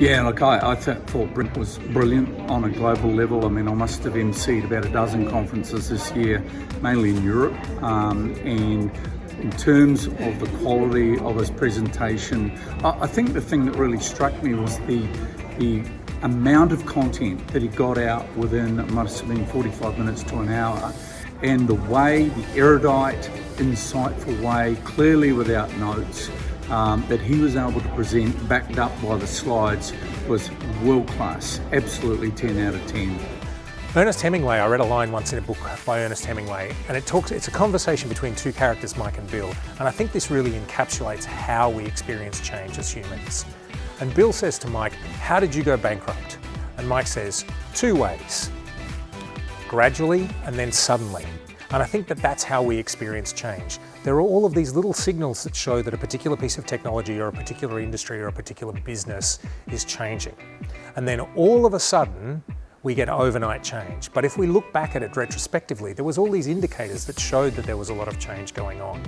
Yeah, look, I thought Brett was brilliant on a global level. I mean, I must have emceed about a dozen conferences this year, mainly in Europe. And in terms of the quality of his presentation, I think the thing that really struck me was the amount of content that he got out within, it must have been 45 minutes to an hour, and the way, the erudite, insightful way, clearly without notes, that he was able to present, backed up by the slides, was world class. Absolutely 10 out of 10. Ernest Hemingway, I read a line once in a book by Ernest Hemingway, and it's a conversation between two characters, Mike and Bill, and I think this really encapsulates how we experience change as humans. And Bill says to Mike, "How did you go bankrupt?" And Mike says, "2 ways. Gradually and then suddenly." And I think that that's how we experience change. There are all of these little signals that show that a particular piece of technology or a particular industry or a particular business is changing. And then all of a sudden, we get overnight change. But if we look back at it retrospectively, there was all these indicators that showed that there was a lot of change going on.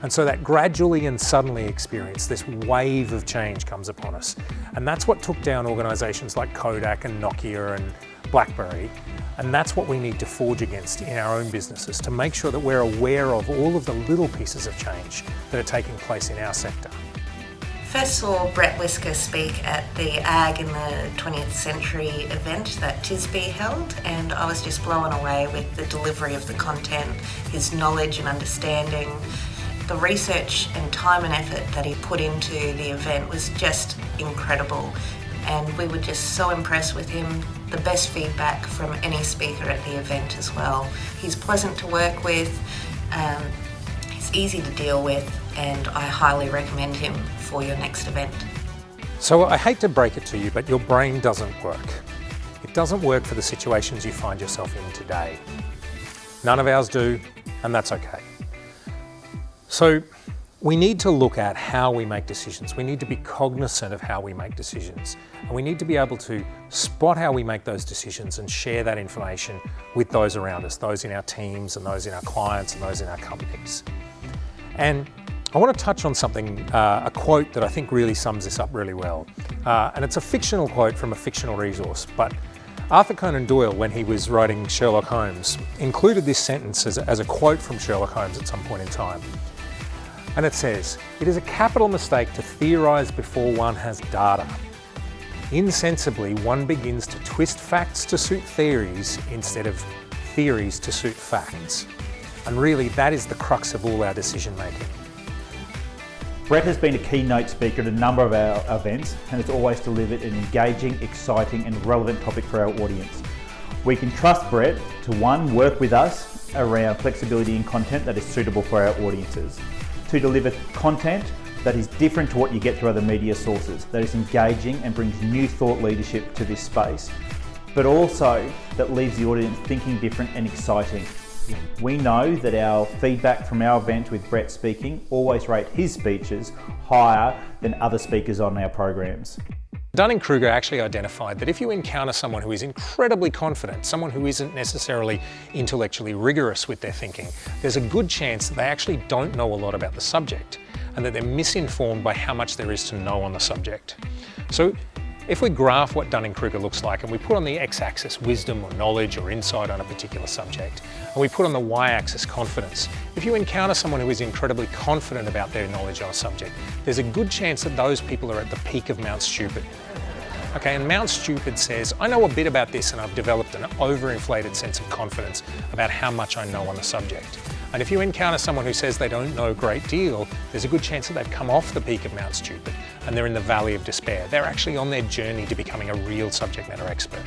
And so that gradually and suddenly experience, this wave of change comes upon us. And that's what took down organizations like Kodak and Nokia and BlackBerry. And that's what we need to forge against in our own businesses, to make sure that we're aware of all of the little pieces of change that are taking place in our sector. First saw Brett Wiskar speak at the Ag in the 20th Century event that TISB held, and I was just blown away with the delivery of the content, his knowledge and understanding. The research and time and effort that he put into the event was just incredible, and we were just so impressed with him. The best feedback from any speaker at the event as well. He's pleasant to work with, he's easy to deal with, and I highly recommend him for your next event. So I hate to break it to you, but your brain doesn't work. It doesn't work for the situations you find yourself in today. None of ours do, and that's okay. So we need to look at how we make decisions. We need to be cognizant of how we make decisions. And we need to be able to spot how we make those decisions and share that information with those around us, those in our teams and those in our clients and those in our companies. And I want to touch on something, a quote that I think really sums this up really well. And it's a fictional quote from a fictional resource, but Arthur Conan Doyle, when he was writing Sherlock Holmes, included this sentence as a quote from Sherlock Holmes at some point in time. And it says, "It is a capital mistake to theorise before one has data. Insensibly, one begins to twist facts to suit theories instead of theories to suit facts." And really, that is the crux of all our decision making. Brett has been a keynote speaker at a number of our events and has always delivered an engaging, exciting and relevant topic for our audience. We can trust Brett to, one, work with us around flexibility in content that is suitable for our audiences, to deliver content that is different to what you get through other media sources, that is engaging and brings new thought leadership to this space, but also that leaves the audience thinking different and exciting. We know that our feedback from our event with Brett speaking always rate his speeches higher than other speakers on our programs. Dunning-Kruger actually identified that if you encounter someone who is incredibly confident, someone who isn't necessarily intellectually rigorous with their thinking, there's a good chance that they actually don't know a lot about the subject and that they're misinformed by how much there is to know on the subject. So if we graph what Dunning-Kruger looks like and we put on the x-axis wisdom or knowledge or insight on a particular subject, and we put on the y-axis confidence, if you encounter someone who is incredibly confident about their knowledge on a subject, there's a good chance that those people are at the peak of Mount Stupid. Okay, and Mount Stupid says, I know a bit about this and I've developed an overinflated sense of confidence about how much I know on the subject. And if you encounter someone who says they don't know a great deal, there's a good chance that they've come off the peak of Mount Stupid and they're in the valley of despair. They're actually on their journey to becoming a real subject matter expert.